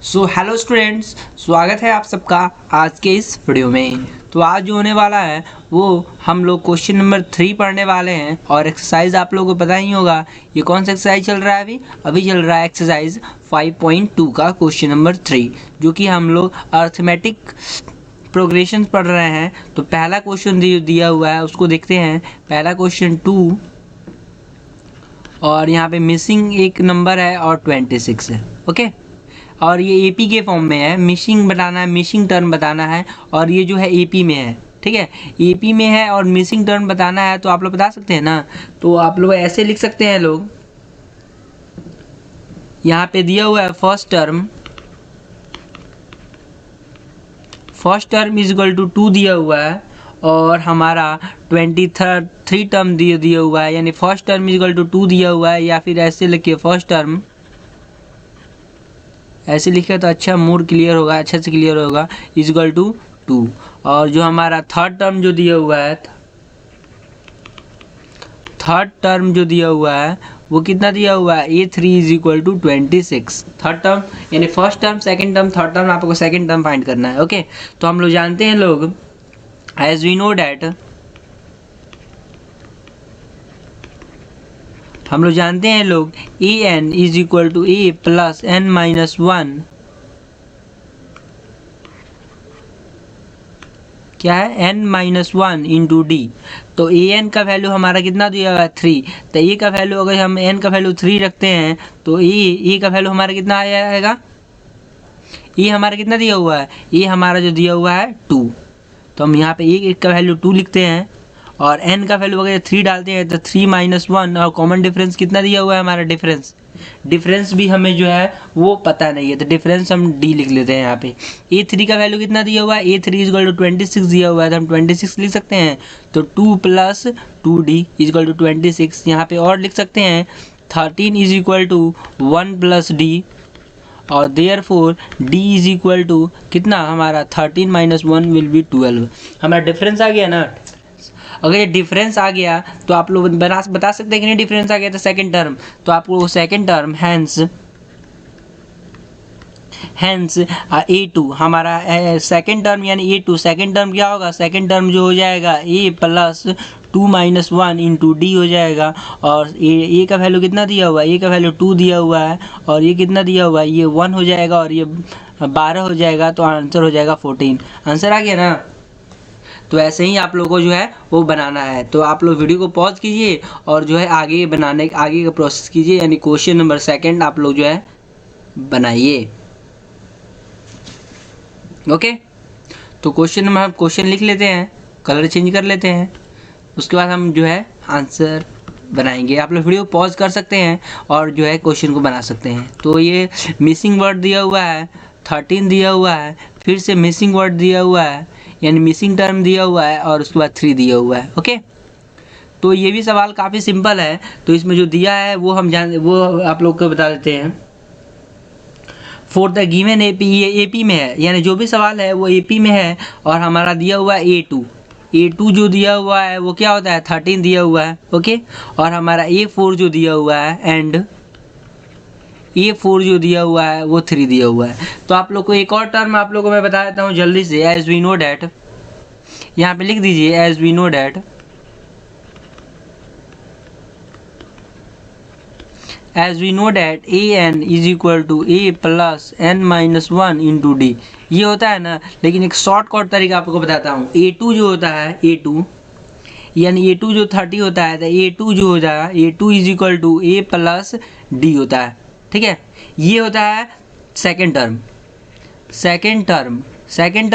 So hello students, स्वागत है आप सबका आज के इस वीडियो में। तो आज जो होने वाला है वो हम लोग क्वेश्चन नंबर 3 पढ़ने वाले हैं। और एक्सरसाइज आप लोगों को पता ही होगा ये कौन सा एक्सरसाइज चल रहा है। अभी चल रहा है एक्सरसाइज 5.2 का क्वेश्चन नंबर 3, जो कि हम लोग अर्थमेटिक प्रोग्रेशन पढ़ रहे हैं। तो पहला क्वेश्चन दिया हुआ है उसको देखते हैं। पहला क्वेश्चन 2 और यहाँ पे मिसिंग एक नंबर है और 26 है। ओके, और ये एपी के फॉर्म में है। मिसिंग बताना है, मिसिंग टर्म बताना है, और ये जो है एपी में है। ठीक है, एपी में है और मिसिंग टर्म बताना है। तो आप लोग बता सकते हैं ना। तो आप लोग ऐसे लिख सकते हैं लोग, यहाँ पे दिया हुआ है first term is equal to 2 दिया हुआ है, और हमारा 23 टर्म दिया हुआ है, यानी first term is equal to 2 दिया हुआ है। या फिर ऐसे लिखिए, फर्स्ट टर्म ऐसे लिखे तो अच्छा मूड क्लियर होगा, अच्छे से क्लियर होगा। इज इक्वल टू 2, और जो हमारा थर्ड टर्म जो दिया हुआ है, वो कितना दिया हुआ है, A3 is equal to 26। Third term यानी first term, second term, third term, आपको सेकंड टर्म फाइंड करना है। ओके, तो हम लोग जानते हैं लोग, एज वी नो डैट, हम लोग जानते हैं लोग, a n is equal to a plus n minus 1 क्या है, n माइनस 1 इंटू डी। तो ए एन का वैल्यू हमारा कितना दिया हुआ है, 3। तो ए का वैल्यू अगर हम n का वैल्यू 3 रखते हैं तो ए का वैल्यू हमारा कितना आ जाएगा, ए हमारा कितना दिया हुआ है, ए हमारा जो दिया हुआ है 2। तो हम यहाँ पे ए का वैल्यू 2 लिखते हैं, और n का वैल्यू अगर 3 डालते हैं तो 3 माइनस 1, और कॉमन डिफरेंस कितना दिया हुआ है हमारा, डिफरेंस भी हमें जो है वो पता नहीं है। तो डिफरेंस हम डी लिख लेते हैं यहाँ पे। A3 का वैल्यू कितना दिया हुआ है, A3 इज इक्वल टू 26 दिया हुआ है, तो हम 26 लिख सकते हैं। तो 2 plus 2D is equal to 26। यहाँ पे और लिख सकते हैं 13 is equal to 1 plus D, और therefore D is equal to कितना हमारा, 13 माइनस 1 विल बी 12। हमारा डिफरेंस आ गया ना। अगर ये डिफरेंस आ गया तो आप लोग बता सकते हैं कि नहीं डिफरेंस आ गया तो सेकंड टर्म। तो आपको सेकंड टर्म हैंस A2 हमारा सेकंड टर्म यानी A2, सेकंड टर्म क्या होगा, सेकंड टर्म जो हो जाएगा A plus 2 minus 1 into D हो जाएगा। और ए का वैल्यू कितना दिया हुआ है, ए का वैल्यू 2 दिया हुआ है, और ये कितना दिया हुआ है, ये 1 हो जाएगा, और ये 12 हो जाएगा। तो आंसर हो जाएगा 14। आंसर आ गया ना। तो ऐसे ही आप लोगों को जो है वो बनाना है। तो आप लोग वीडियो को पॉज कीजिए और जो है आगे का प्रोसेस कीजिए, यानी क्वेश्चन नंबर 2 आप लोग जो है बनाइए। ओके, तो क्वेश्चन नंबर हम क्वेश्चन लिख लेते हैं, कलर चेंज कर लेते हैं, उसके बाद हम जो है आंसर बनाएंगे। आप लोग वीडियो पॉज कर सकते हैं और जो है क्वेश्चन को बना सकते हैं। तो ये मिसिंग वर्ड दिया हुआ है, 13 दिया हुआ है, फिर से मिसिंग वर्ड दिया हुआ है यानी मिसिंग टर्म दिया हुआ है, और उसके बाद 3 दिया हुआ है। ओके, तो ये भी सवाल काफ़ी सिंपल है। तो इसमें जो दिया है वो वो आप लोग को बता देते हैं। फॉर द गिवन एपी, ये एपी में है, यानी जो भी सवाल है वो एपी में है, और हमारा दिया हुआ है A2 जो दिया हुआ है वो क्या होता है, 13 दिया हुआ है। ओके, और हमारा A4 जो दिया हुआ है एंड A4 जो दिया हुआ है वो 3 दिया हुआ है। तो आप लोग को एक और टर्म आप लोगों को मैं बता देता हूँ जल्दी से। एज वी नो डैट, यहाँ पे लिख दीजिए, as we know that, a n is equal to a plus n minus 1 into d. ये होता है ना, लेकिन एक शॉर्टकट तरीका आपको बताता हूँ। A2 जो होता है, A2 यानी A2 जो 30 होता है, तो A2 जो होता है, A2 is equal to a plus d होता है। ठीक है, ये होता है सेकेंड टर्म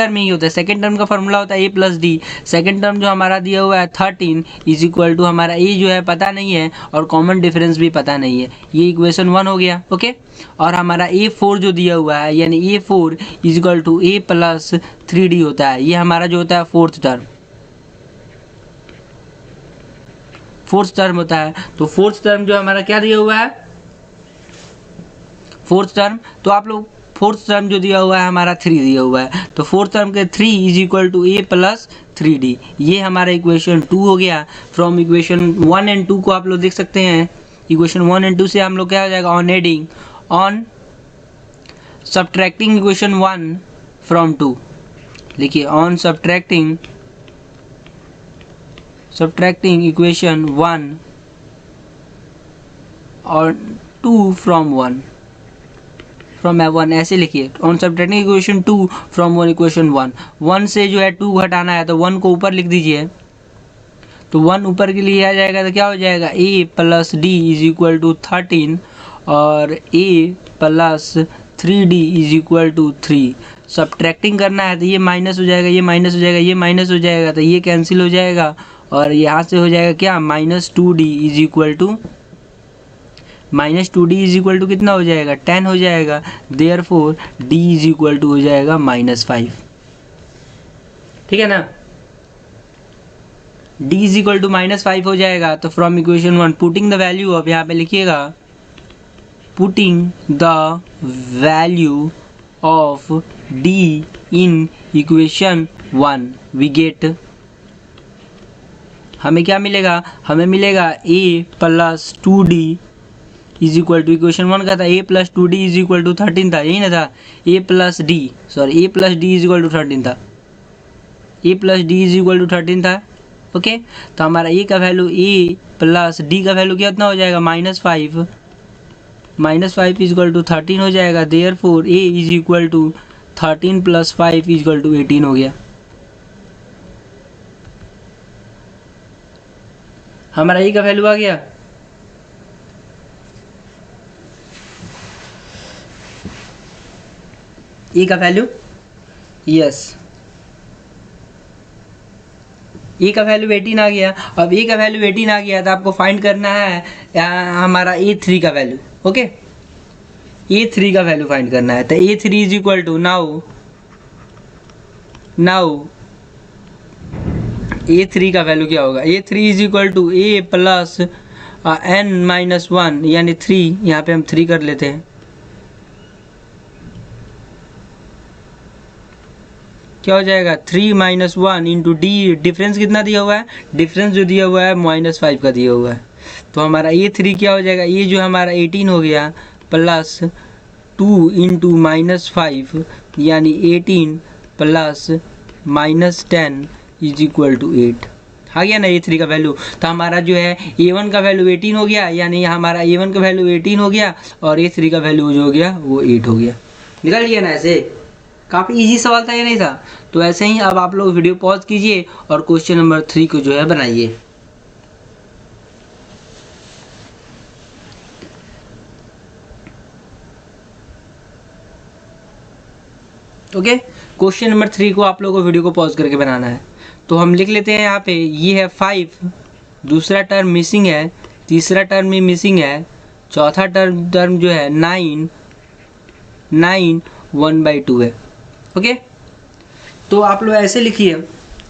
यही होता है। सेकेंड टर्म का फॉर्मूला होता है ए प्लस डी। सेकेंड टर्म जो हमारा दिया हुआ है 13 इज इक्वल टू हमारा ए जो है पता नहीं है, और कॉमन डिफरेंस भी पता नहीं है। ये इक्वेशन 1 हो गया। ओके, और हमारा A4 जो दिया हुआ है यानी A4 is equal to a plus 3D होता है। ये हमारा जो होता है फोर्थ टर्म होता है। तो फोर्थ टर्म जो हमारा क्या दिया हुआ है, फोर्थ टर्म, तो आप लोग फोर्थ टर्म जो दिया हुआ है हमारा 3 दिया हुआ है। तो फोर्थ टर्म के 3 is equal to a plus 3D। ये हमारा इक्वेशन 2 हो गया। फ्रॉम इक्वेशन 1 एंड 2 को आप लोग देख सकते हैं। इक्वेशन 1 एंड 2 से हम लोग क्या हो जाएगा, ऑन सब्ट्रैक्टिंग इक्वेशन 1 फ्रॉम 2, लिखिए ऑन सब्ट्रैक्टिंग इक्वेशन 1 और 2 फ्रॉम 1 ऐसे लिखिए। On subtracting equation 2 from 1 equation 1 से जो है 2 घटाना है तो 1 को ऊपर लिख दीजिए। तो 1 ऊपर के लिए आ जाएगा तो क्या हो जाएगा, a plus d is equal to 13 और a plus 3d is equal to 3। Subtracting करना है तो ये माइनस हो जाएगा, ये माइनस हो जाएगा, ये माइनस हो जाएगा, तो ये कैंसिल हो जाएगा और यहाँ से हो जाएगा क्या, -2d इज इक्वल टू कितना हो जाएगा, 10 हो जाएगा। Therefore d is equal to हो जाएगा -5। ठीक है ना, d इज इक्वल टू -5 हो जाएगा। तो from equation 1 putting the value of, यहाँ पे लिखिएगा putting the value of d in equation 1 we get, हमें क्या मिलेगा, हमें मिलेगा a plus 2d is equal to, equation 1 का था a plus 2d is equal to 13 था, यही ना था, a plus d is equal to 13 था, a plus d is equal to 13 था। ओके, तो हमारा a का वैल्यू, a प्लस d का वैल्यू कितना हो जाएगा, -5 इज इक्वल टू 13 हो जाएगा। Therefore a is equal to 13 plus 5 is equal to 18 हो गया। हमारा a का वैल्यू आ गया। ए का वैल्यू, यस, ए का वैल्यू 18 आ गया। अब ए का वैल्यू 18 आ गया तो आपको फाइंड करना है हमारा A3 का वैल्यू। ओके, A3 का वैल्यू फाइंड करना है। तो A3 is equal to now A3 का वैल्यू क्या होगा, A3 is equal to A plus n-1 यानी 3, यहाँ पे हम 3 कर लेते हैं। क्या हो जाएगा, 3 - 1 इंटू डी, डिफरेंस कितना दिया हुआ है, डिफरेंस जो दिया हुआ है -5 का दिया हुआ है। तो हमारा A3 क्या हो जाएगा, ये जो हमारा 18 हो गया प्लस 2 इंटू -5 यानी 18 प्लस -10 इज इक्वल टू 8। आ गया ना A3 का वैल्यू। तो हमारा जो है A1 का वैल्यू 18 हो गया, यानी हमारा A1 का वैल्यू 18 हो गया और A3 का वैल्यू जो हो गया वो 8 हो गया। निकल गया ना, ऐसे काफ़ी इजी सवाल था, ये नहीं था। तो ऐसे ही अब आप लोग वीडियो पॉज कीजिए और क्वेश्चन नंबर 3 को जो है बनाइए। ओके, क्वेश्चन नंबर 3 को आप लोगों को वीडियो को पॉज करके बनाना है। तो हम लिख लेते हैं यहाँ पे, ये है 5, दूसरा टर्म मिसिंग है, तीसरा टर्म भी मिसिंग है, चौथा टर्म जो है 9 1/2 है। ओके, तो आप लोग ऐसे लिखिए,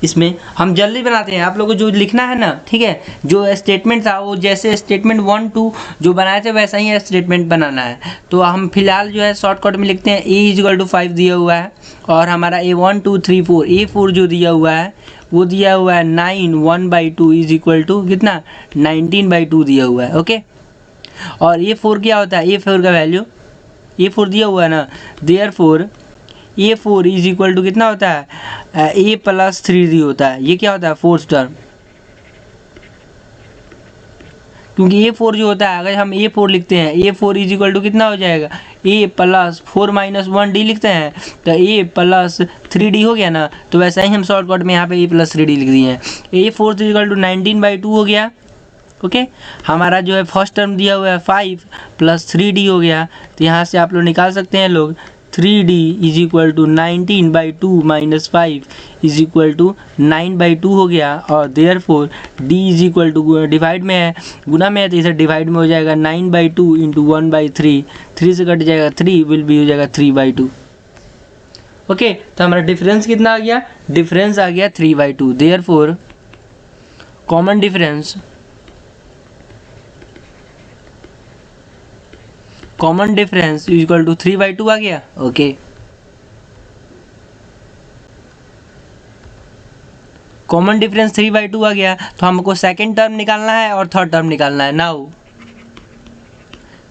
इसमें हम जल्दी बनाते हैं। आप लोगों को जो लिखना है ना, ठीक है, जो स्टेटमेंट था वो जैसे स्टेटमेंट 1 2 जो बनाए थे वैसा ही स्टेटमेंट बनाना है। तो हम फिलहाल जो है शॉर्टकट में लिखते हैं, a इज इक्वल टू 5 दिया हुआ है और हमारा A1 2 3 4 A4 जो दिया हुआ है वो दिया हुआ है 9 1/2 इज इक्वल टू कितना, 19/2 दिया हुआ है। ओके, और A4 क्या होता है, A4 का वैल्यू, A4 दिया हुआ है ना, therefore A4 is equal to कितना होता है, A प्लस 3d होता है। ये क्या होता है, फोर्थ टर्म, क्योंकि A4 जो होता है, अगर हम A4 लिखते हैं, A4 इज इक्वल टू कितना हो जाएगा, A प्लस 4 - 1d लिखते हैं तो A प्लस 3d हो गया ना। तो वैसा ही हम शॉर्टकट में यहाँ पे A प्लस 3d लिख दिए हैं। A4 इज इक्वल टू 19/2 हो गया। ओके, हमारा जो है फर्स्ट टर्म दिया हुआ है 5 प्लस 3d हो गया। तो यहाँ से आप लोग निकाल सकते हैं लोग, 3d is equal to 19/2 - 5 is equal to 9/2 हो गया। और therefore d is equal to divide में है, गुना में है, तो इसे डिवाइड में हो जाएगा 9/2 इंटू 1/3, 3 से कट जाएगा 3, विल भी हो जाएगा 3/2। ओके, तो हमारा डिफरेंस कितना आ गया, डिफरेंस आ गया 3/2। Therefore common difference is equal to 3/2 आ गया। ओके, कॉमन डिफरेंस 3/2 आ गया। तो हमको सेकंड टर्म निकालना है और थर्ड टर्म निकालना है। Now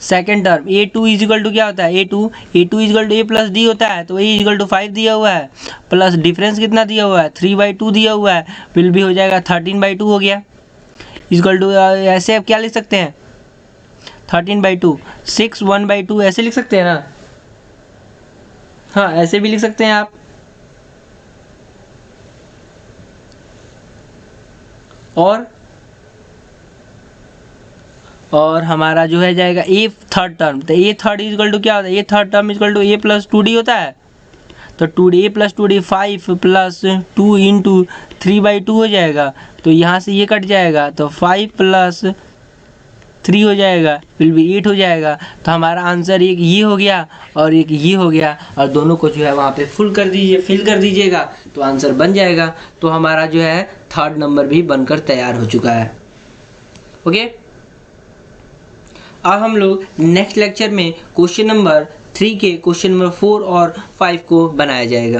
second term a two equal to क्या होता है, a two equal to a plus d होता है, तो ए इजिकल टू 5 दिया हुआ है, प्लस डिफरेंस कितना दिया हुआ है 3/2 दिया हुआ है, विल भी हो जाएगा 13/2 हो गया, इजिकल टू ऐसे आप क्या लिख सकते हैं 13/2, 6 1/2 ऐसे लिख सकते हैं ना, हाँ ऐसे भी लिख सकते हैं आप। और हमारा जो है जाएगा ए थर्ड टर्म, तो ए थर्ड इजिकल टू क्या होता है, a third term equal to a plus 2d होता है, तो 2d plus 2d 5 plus 2 into 3/2 हो जाएगा, तो यहाँ से ये कट जाएगा, तो 5 प्लस 3 हो जाएगा, विल बी 8 हो जाएगा। तो हमारा आंसर एक ये हो गया और एक ये हो गया, और दोनों को जो है वहाँ पे फिल कर दीजिएगा, तो आंसर बन जाएगा। तो हमारा जो है थर्ड नंबर भी बनकर तैयार हो चुका है। ओके, अब हम लोग नेक्स्ट लेक्चर में क्वेश्चन नंबर 3 के क्वेश्चन नंबर 4 और 5 को बनाया जाएगा।